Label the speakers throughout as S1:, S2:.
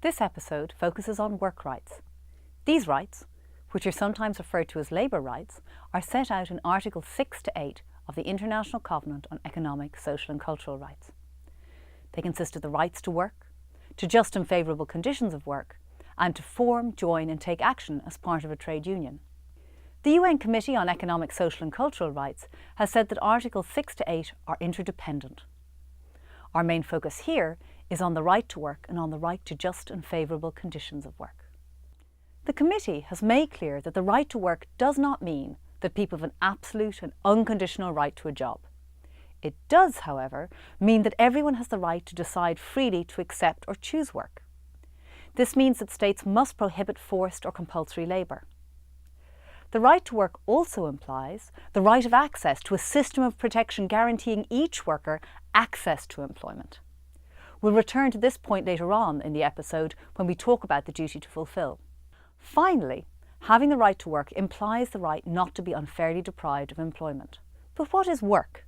S1: This episode focuses on work rights. These rights, which are sometimes referred to as labour rights, are set out in Articles 6 to 8 of the International Covenant on Economic, Social and Cultural Rights. They consist of the rights to work, to just and favourable conditions of work, and to form, join and take action as part of a trade union. The UN Committee on Economic, Social and Cultural Rights has said that Articles 6 to 8 are interdependent. Our main focus here is on the right to work and on the right to just and favourable conditions of work. The committee has made clear that the right to work does not mean that people have an absolute and unconditional right to a job. It does, however, mean that everyone has the right to decide freely to accept or choose work. This means that states must prohibit forced or compulsory labour. The right to work also implies the right of access to a system of protection guaranteeing each worker access to employment. We'll return to this point later on in the episode when we talk about the duty to fulfil. Finally, having the right to work implies the right not to be unfairly deprived of employment. But what is work?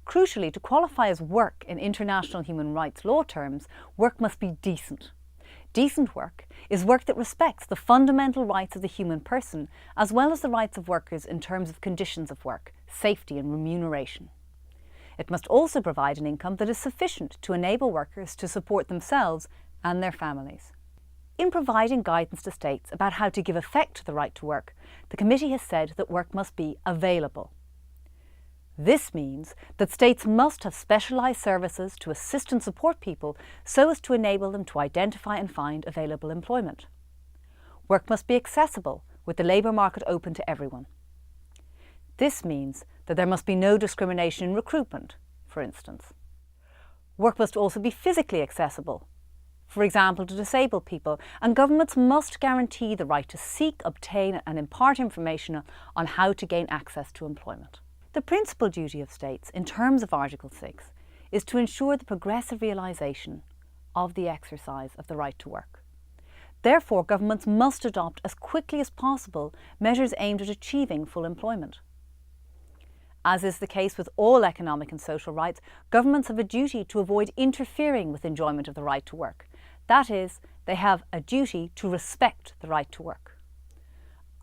S1: Crucially, to qualify as work in international human rights law terms, work must be decent. Decent work is work that respects the fundamental rights of the human person as well as the rights of workers in terms of conditions of work, safety and remuneration. It must also provide an income that is sufficient to enable workers to support themselves and their families. In providing guidance to states about how to give effect to the right to work, the committee has said that work must be available. This means that states must have specialised services to assist and support people so as to enable them to identify and find available employment. Work must be accessible, with the labour market open to everyone. This means that there must be no discrimination in recruitment, for instance. Work must also be physically accessible, for example to disabled people, and governments must guarantee the right to seek, obtain and impart information on how to gain access to employment. The principal duty of states, in terms of Article 6, is to ensure the progressive realisation of the exercise of the right to work. Therefore, governments must adopt as quickly as possible measures aimed at achieving full employment. As is the case with all economic and social rights, governments have a duty to avoid interfering with enjoyment of the right to work. That is, they have a duty to respect the right to work.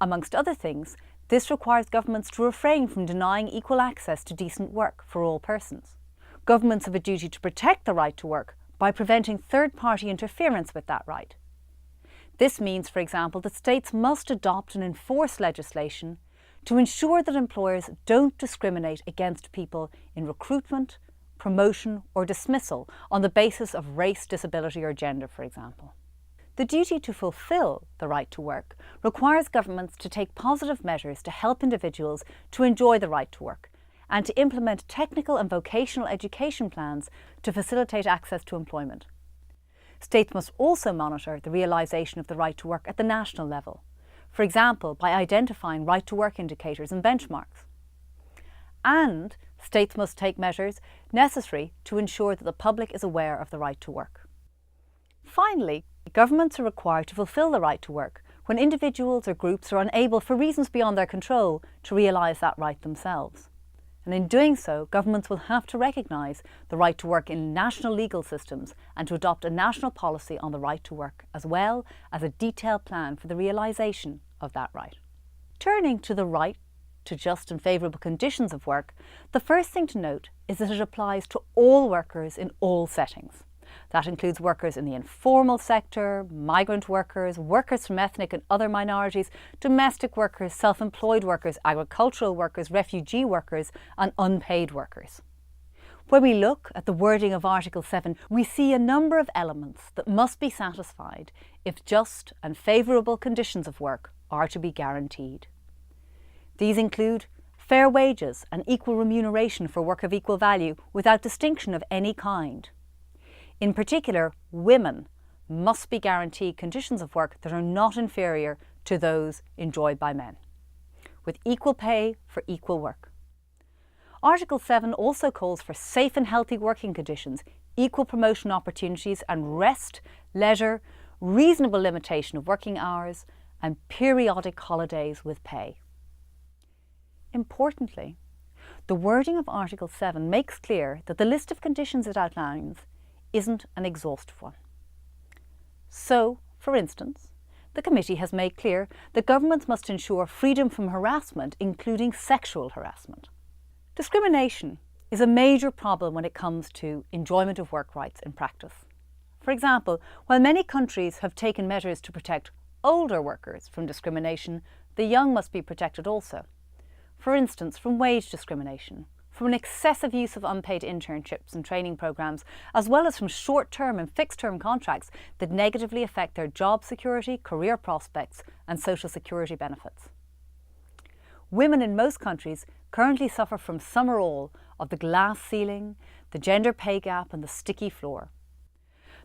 S1: Amongst other things, this requires governments to refrain from denying equal access to decent work for all persons. Governments have a duty to protect the right to work by preventing third-party interference with that right. This means, for example, that states must adopt and enforce legislation to ensure that employers don't discriminate against people in recruitment, promotion or dismissal on the basis of race, disability or gender, for example. The duty to fulfil the right to work requires governments to take positive measures to help individuals to enjoy the right to work and to implement technical and vocational education plans to facilitate access to employment. States must also monitor the realisation of the right to work at the national level, for example by identifying right to work indicators and benchmarks. And states must take measures necessary to ensure that the public is aware of the right to work. Finally, governments are required to fulfil the right to work when individuals or groups are unable, for reasons beyond their control, to realise that right themselves. And in doing so, governments will have to recognise the right to work in national legal systems and to adopt a national policy on the right to work, as well as a detailed plan for the realisation of that right. Turning to the right to just and favourable conditions of work, the first thing to note is that it applies to all workers in all settings. That includes workers in the informal sector, migrant workers, workers from ethnic and other minorities, domestic workers, self-employed workers, agricultural workers, refugee workers and unpaid workers. When we look at the wording of Article 7, we see a number of elements that must be satisfied if just and favourable conditions of work are to be guaranteed. These include fair wages and equal remuneration for work of equal value without distinction of any kind. In particular, women must be guaranteed conditions of work that are not inferior to those enjoyed by men, with equal pay for equal work. Article 7 also calls for safe and healthy working conditions, equal promotion opportunities and rest, leisure, reasonable limitation of working hours and periodic holidays with pay. Importantly, the wording of Article 7 makes clear that the list of conditions it outlines isn't an exhaustive one. So, for instance, the committee has made clear that governments must ensure freedom from harassment, including sexual harassment. Discrimination is a major problem when it comes to enjoyment of work rights in practice. For example, while many countries have taken measures to protect older workers from discrimination, the young must be protected also. For instance, from wage discrimination, from an excessive use of unpaid internships and training programs, as well as from short-term and fixed-term contracts that negatively affect their job security, career prospects and social security benefits. Women in most countries currently suffer from some or all of the glass ceiling, the gender pay gap and the sticky floor.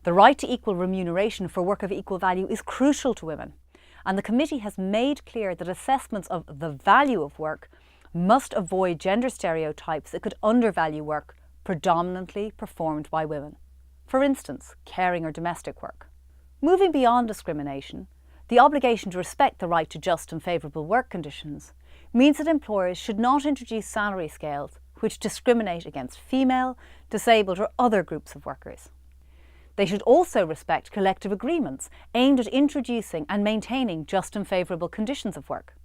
S1: The right to equal remuneration for work of equal value is crucial to women, and the committee has made clear that assessments of the value of work must avoid gender stereotypes that could undervalue work predominantly performed by women. For instance, caring or domestic work. Moving beyond discrimination, the obligation to respect the right to just and favourable work conditions means that employers should not introduce salary scales which discriminate against female, disabled or other groups of workers. They should also respect collective agreements aimed at introducing and maintaining just and favourable conditions of work.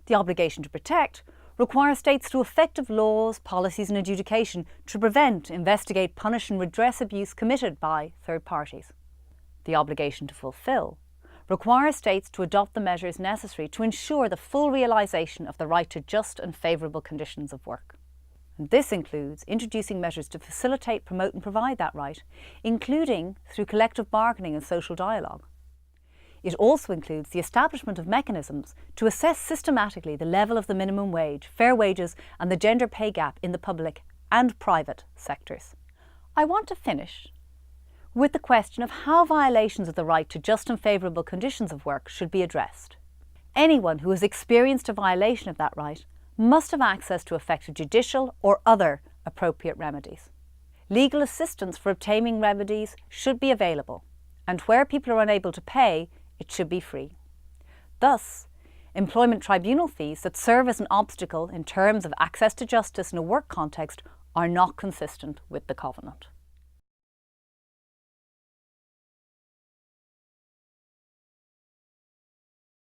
S1: The obligation to protect requires states through effective laws, policies and adjudication to prevent, investigate, punish and redress abuse committed by third parties. The obligation to fulfil requires states to adopt the measures necessary to ensure the full realisation of the right to just and favourable conditions of work. And this includes introducing measures to facilitate, promote and provide that right, including through collective bargaining and social dialogue. It also includes the establishment of mechanisms to assess systematically the level of the minimum wage, fair wages and the gender pay gap in the public and private sectors. I want to finish with the question of how violations of the right to just and favourable conditions of work should be addressed. Anyone who has experienced a violation of that right must have access to effective judicial or other appropriate remedies. Legal assistance for obtaining remedies should be available, and where people are unable to pay, it should be free. Thus, employment tribunal fees that serve as an obstacle in terms of access to justice in a work context are not consistent with the Covenant.